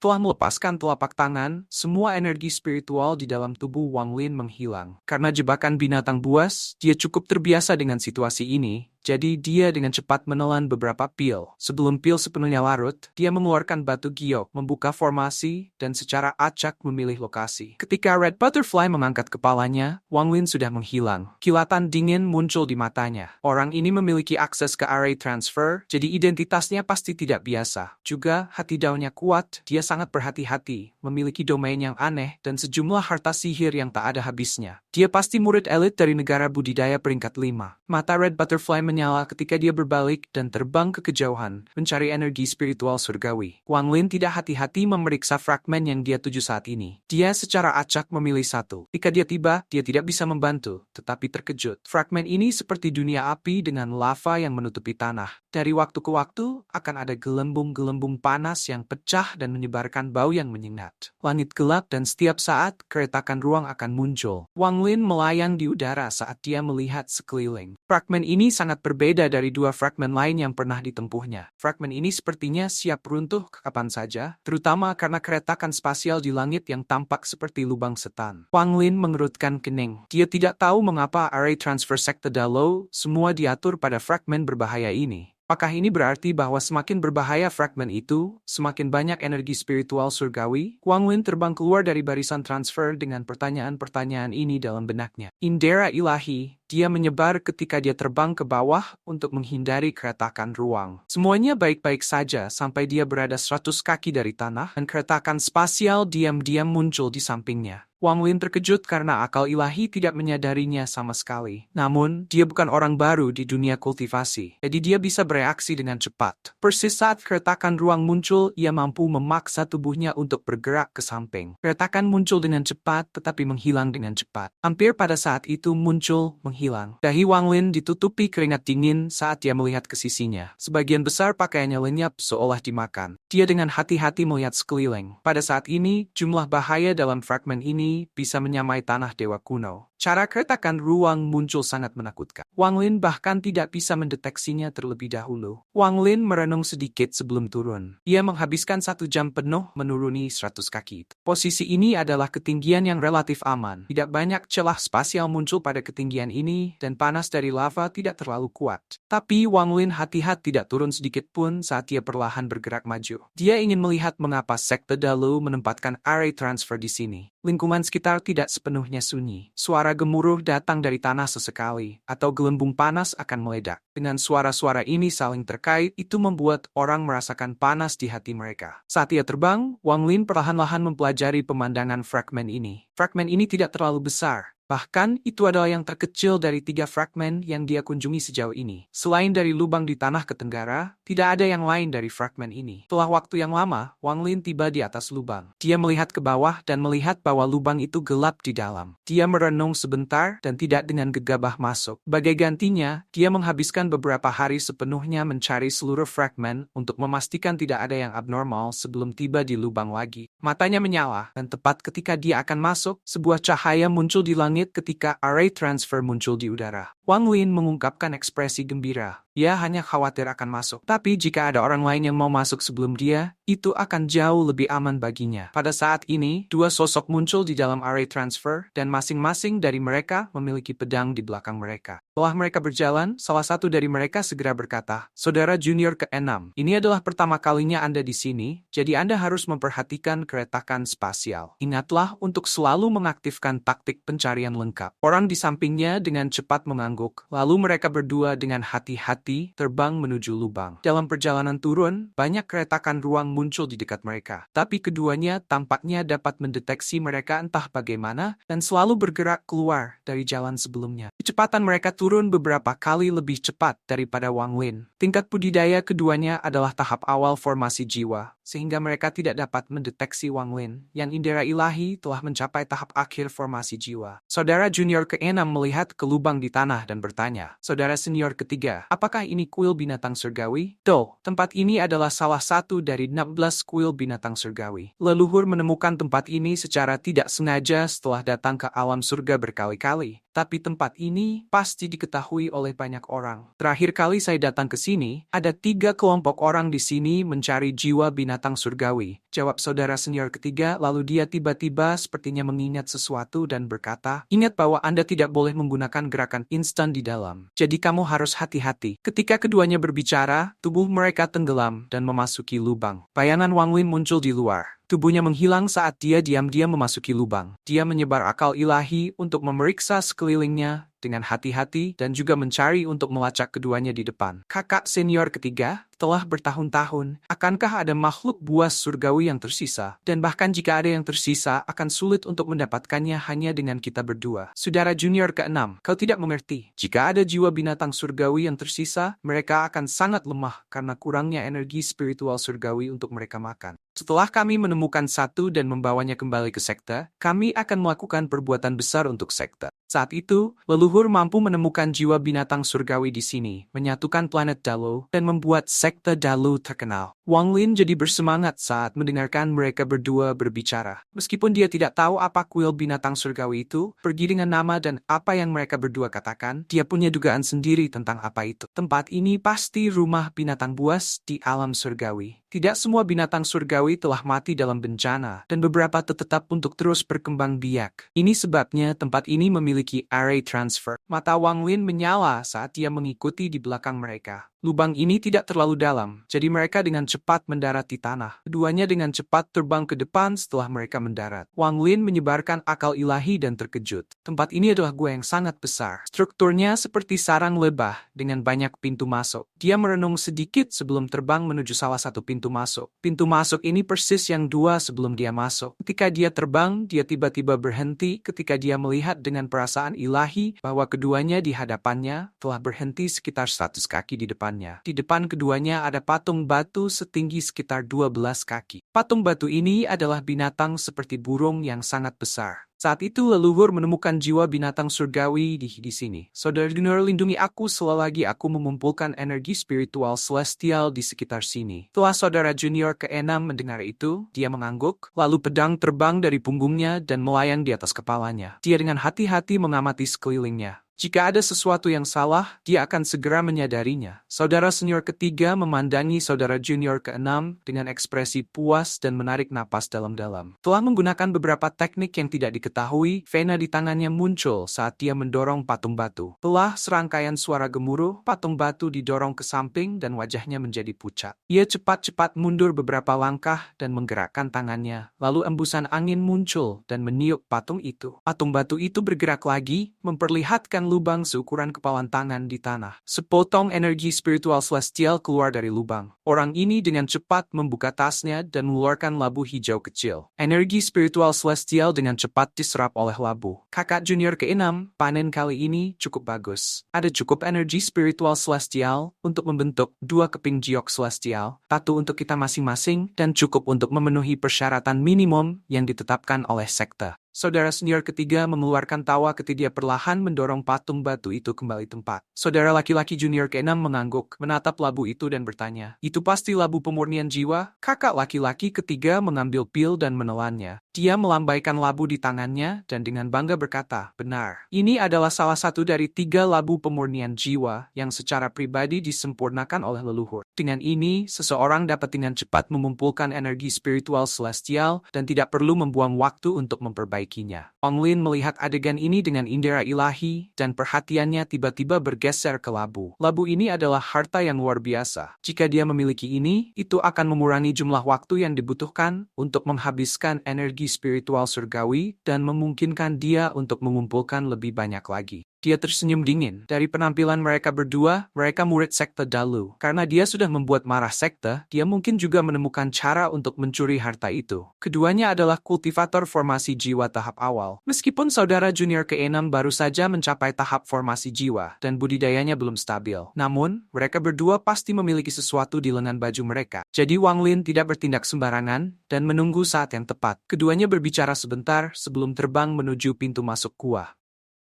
Setelah melepaskan telapak tangan, semua energi spiritual di dalam tubuh Wang Lin menghilang. Karena jebakan binatang buas, dia cukup terbiasa dengan situasi ini. Jadi dia dengan cepat menelan beberapa pil. Sebelum pil sepenuhnya larut, dia mengeluarkan batu giok, membuka formasi, dan secara acak memilih lokasi. Ketika Red Butterfly mengangkat kepalanya, Wang Lin sudah menghilang. Kilatan dingin muncul di matanya. Orang ini memiliki akses ke array transfer, jadi identitasnya pasti tidak biasa. Juga, hati daunnya kuat, dia sangat berhati-hati, memiliki domain yang aneh, dan sejumlah harta sihir yang tak ada habisnya. Dia pasti murid elit dari negara budidaya peringkat 5. Mata Red Butterfly menyala ketika dia berbalik dan terbang ke kejauhan, mencari energi spiritual surgawi. Wang Lin tidak hati-hati memeriksa fragmen yang dia tuju saat ini. Dia secara acak memilih satu. Ketika dia tiba, dia tidak bisa membantu, tetapi terkejut. Fragmen ini seperti dunia api dengan lava yang menutupi tanah. Dari waktu ke waktu, akan ada gelembung-gelembung panas yang pecah dan menyebarkan bau yang menyengat. Langit gelap dan setiap saat, keretakan ruang akan muncul. Wang Lin melayang di udara saat dia melihat sekeliling. Fragmen ini sangat berbeda dari dua fragmen lain yang pernah ditempuhnya. Fragmen ini sepertinya siap runtuh kapan saja, terutama karena keretakan spasial di langit yang tampak seperti lubang setan. Wang Lin mengerutkan kening. Dia tidak tahu mengapa array transfer sekte Dalo semua diatur pada fragmen berbahaya ini. Apakah ini berarti bahwa semakin berbahaya fragmen itu, semakin banyak energi spiritual surgawi? Wang Lin terbang keluar dari barisan transfer dengan pertanyaan-pertanyaan ini dalam benaknya. Indera ilahi, dia menyebar ketika dia terbang ke bawah untuk menghindari keretakan ruang. Semuanya baik-baik saja sampai dia berada 100 kaki dari tanah dan keretakan spasial diam-diam muncul di sampingnya. Wang Lin terkejut karena akal ilahi tidak menyadarinya sama sekali. Namun, dia bukan orang baru di dunia kultivasi, jadi dia bisa bereaksi dengan cepat. Persis saat keretakan ruang muncul, ia mampu memaksa tubuhnya untuk bergerak ke samping. Keretakan muncul dengan cepat tetapi menghilang dengan cepat. Hampir pada saat itu muncul, menghilang. Dahi Wang Lin ditutupi keringat dingin saat dia melihat ke sisinya. Sebagian besar pakaiannya lenyap seolah dimakan. Dia dengan hati-hati melihat sekeliling. Pada saat ini, jumlah bahaya dalam fragmen ini bisa menyamai tanah dewa kuno. Cara keretakan ruang muncul sangat menakutkan. Wang Lin bahkan tidak bisa mendeteksinya terlebih dahulu. Wang Lin merenung sedikit sebelum turun. Ia menghabiskan 1 jam penuh menuruni 100 kaki. Posisi ini adalah ketinggian yang relatif aman. Tidak banyak celah spasial muncul pada ketinggian ini, dan panas dari lava tidak terlalu kuat. Tapi Wang Lin hati-hati tidak turun sedikit pun saat dia perlahan bergerak maju. Dia ingin melihat mengapa sekte Dalu menempatkan array transfer di sini. Lingkungan sekitar tidak sepenuhnya sunyi. Suara gemuruh datang dari tanah sesekali, atau gelembung panas akan meledak. Dengan suara-suara ini saling terkait, itu membuat orang merasakan panas di hati mereka. Saat ia terbang, Wang Lin perlahan-lahan mempelajari pemandangan fragmen ini. Fragmen ini tidak terlalu besar. Bahkan, itu adalah yang terkecil dari 3 fragmen yang dia kunjungi sejauh ini. Selain dari lubang di tanah ke tenggara, tidak ada yang lain dari fragmen ini. Setelah waktu yang lama, Wang Lin tiba di atas lubang. Dia melihat ke bawah dan melihat bahwa lubang itu gelap di dalam. Dia merenung sebentar dan tidak dengan gegabah masuk. Sebagai gantinya, dia menghabiskan beberapa hari sepenuhnya mencari seluruh fragmen untuk memastikan tidak ada yang abnormal sebelum tiba di lubang lagi. Matanya menyala, dan tepat ketika dia akan masuk, sebuah cahaya muncul di langit ketika array transfer muncul di udara. Wang Lin mengungkapkan ekspresi gembira. Ia hanya khawatir akan masuk. Tapi jika ada orang lain yang mau masuk sebelum dia, itu akan jauh lebih aman baginya. Pada saat ini, 2 sosok muncul di dalam array transfer, dan masing-masing dari mereka memiliki pedang di belakang mereka. Setelah mereka berjalan, salah satu dari mereka segera berkata, "Saudara junior ke-6, ini adalah pertama kalinya Anda di sini, jadi Anda harus memperhatikan keretakan spasial. Ingatlah untuk selalu mengaktifkan taktik pencarian lengkap." Orang di sampingnya dengan cepat mengangguk, lalu mereka berdua dengan hati-hati terbang menuju lubang. Dalam perjalanan turun, banyak keretakan ruang muncul di dekat mereka. Tapi keduanya tampaknya dapat mendeteksi mereka entah bagaimana dan selalu bergerak keluar dari jalan sebelumnya. Kecepatan mereka turun beberapa kali lebih cepat daripada Wang Lin. Tingkat budidaya keduanya adalah tahap awal formasi jiwa, sehingga mereka tidak dapat mendeteksi Wang Lin, yang indera ilahi telah mencapai tahap akhir formasi jiwa. Saudara junior ke-6 melihat ke lubang di tanah dan bertanya, "Saudara senior ketiga, apakah ini kuil binatang surgawi?" Tempat ini adalah salah satu dari 16 kuil binatang surgawi. Leluhur menemukan tempat ini secara tidak sengaja setelah datang ke alam surga berkali-kali. tapi tempat ini pasti diketahui oleh banyak orang. Terakhir kali saya datang ke sini, ada 3 kelompok orang di sini mencari jiwa binatang surgawi. Jawab saudara senior ketiga, lalu dia tiba-tiba sepertinya mengingat sesuatu dan berkata, ingat bahwa Anda tidak boleh menggunakan gerakan instan di dalam. Jadi kamu harus hati-hati. Ketika keduanya berbicara, tubuh mereka tenggelam dan memasuki lubang. Bayangan Wang Lin muncul di luar. Tubuhnya menghilang saat dia diam-diam memasuki lubang. Dia menyebar akal ilahi untuk memeriksa sekelilingnya dengan hati-hati dan juga mencari untuk melacak keduanya di depan. Kakak senior ketiga, telah bertahun-tahun, akankah ada makhluk buas surgawi yang tersisa? Dan bahkan jika ada yang tersisa, akan sulit untuk mendapatkannya hanya dengan kita berdua. Saudara junior keenam, kau tidak mengerti. Jika ada jiwa binatang surgawi yang tersisa, mereka akan sangat lemah karena kurangnya energi spiritual surgawi untuk mereka makan. Setelah kami menemukan satu dan membawanya kembali ke sekte, kami akan melakukan perbuatan besar untuk sekte. Saat itu, leluhur mampu menemukan jiwa binatang surgawi di sini, menyatukan planet Dalu, dan membuat sekte Dalu terkenal. Wang Lin jadi bersemangat saat mendengarkan mereka berdua berbicara. Meskipun dia tidak tahu apa kuil binatang surgawi itu, pergi dengan nama dan apa yang mereka berdua katakan, dia punya dugaan sendiri tentang apa itu. Tempat ini pasti rumah binatang buas di alam surgawi. Tidak semua binatang surgawi telah mati dalam bencana, dan beberapa tetap untuk terus berkembang biak. Ini sebabnya tempat ini memiliki array transfer. Mata Wang Lin menyala saat dia mengikuti di belakang mereka. Lubang ini tidak terlalu dalam, jadi mereka dengan cepat mendarat di tanah. Keduanya dengan cepat terbang ke depan setelah mereka mendarat. Wang Lin menyebarkan akal ilahi dan terkejut. Tempat ini adalah gua yang sangat besar. Strukturnya seperti sarang lebah dengan banyak pintu masuk. Dia merenung sedikit sebelum terbang menuju salah satu pintu masuk. Pintu masuk ini persis yang dua sebelum dia masuk. Ketika dia terbang, dia tiba-tiba berhenti ketika dia melihat dengan perasaan ilahi bahwa keduanya di hadapannya telah berhenti sekitar 100 kaki di depan. Di depan keduanya ada patung batu setinggi sekitar 12 kaki. Patung batu ini adalah binatang seperti burung yang sangat besar. Saat itu leluhur menemukan jiwa binatang surgawi di sini. Saudara junior, lindungi aku selagi aku mengumpulkan energi spiritual celestial di sekitar sini. Setelah saudara junior keenam mendengar itu, dia mengangguk, lalu pedang terbang dari punggungnya dan melayang di atas kepalanya. Dia dengan hati-hati mengamati sekelilingnya. Jika ada sesuatu yang salah, dia akan segera menyadarinya. Saudara senior ketiga memandangi saudara junior keenam dengan ekspresi puas dan menarik napas dalam-dalam. Telah menggunakan beberapa teknik yang tidak diketahui, vena di tangannya muncul saat dia mendorong patung batu. Telah serangkaian suara gemuruh, patung batu didorong ke samping dan wajahnya menjadi pucat. Ia cepat-cepat mundur beberapa langkah dan menggerakkan tangannya. Lalu embusan angin muncul dan meniup patung itu. Patung batu itu bergerak lagi, memperlihatkan lubang seukuran kepalan tangan di tanah. Sepotong energi spiritual celestial keluar dari lubang. Orang ini dengan cepat membuka tasnya dan mengeluarkan labu hijau kecil. Energi spiritual celestial dengan cepat diserap oleh labu. Kakak junior keenam, panen kali ini cukup bagus. Ada cukup energi spiritual celestial untuk membentuk 2 keping jiok celestial, 1 untuk kita masing-masing, dan cukup untuk memenuhi persyaratan minimum yang ditetapkan oleh sekte. Saudara senior ketiga mengeluarkan tawa ketika dia perlahan mendorong patung batu itu kembali tempat. Saudara laki-laki junior keenam mengangguk, menatap labu itu dan bertanya, itu pasti labu pemurnian jiwa? Kakak laki-laki ketiga mengambil pil dan menelannya. Dia melambaikan labu di tangannya dan dengan bangga berkata, benar. Ini adalah salah satu dari 3 labu pemurnian jiwa yang secara pribadi disempurnakan oleh leluhur. Dengan ini, seseorang dapat dengan cepat mengumpulkan energi spiritual celestial dan tidak perlu membuang waktu untuk memperbaikinya. Wang Lin melihat adegan ini dengan indera ilahi dan perhatiannya tiba-tiba bergeser ke labu. Labu ini adalah harta yang luar biasa. Jika dia memiliki ini, itu akan mengurangi jumlah waktu yang dibutuhkan untuk menghabiskan energi spiritual surgawi dan memungkinkan dia untuk mengumpulkan lebih banyak lagi. Dia tersenyum dingin. Dari penampilan mereka berdua, mereka murid sekte Dalu. Karena dia sudah membuat marah sekte, dia mungkin juga menemukan cara untuk mencuri harta itu. Keduanya adalah kultivator formasi jiwa tahap awal. Meskipun saudara junior keenam baru saja mencapai tahap formasi jiwa, dan budidayanya belum stabil. Namun, mereka berdua pasti memiliki sesuatu di lengan baju mereka. Jadi Wang Lin tidak bertindak sembarangan, dan menunggu saat yang tepat. Keduanya berbicara sebentar sebelum terbang menuju pintu masuk gua.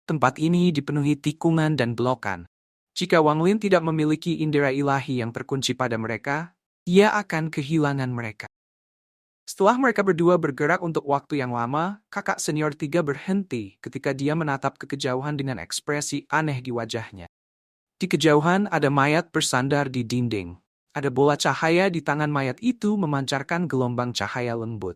Tempat ini dipenuhi tikungan dan belokan. Jika Wang Lin tidak memiliki indera ilahi yang terkunci pada mereka, ia akan kehilangan mereka. Setelah mereka berdua bergerak untuk waktu yang lama, kakak senior 3 berhenti ketika dia menatap ke kejauhan dengan ekspresi aneh di wajahnya. Di kejauhan ada mayat bersandar di dinding. Ada bola cahaya di tangan mayat itu memancarkan gelombang cahaya lembut.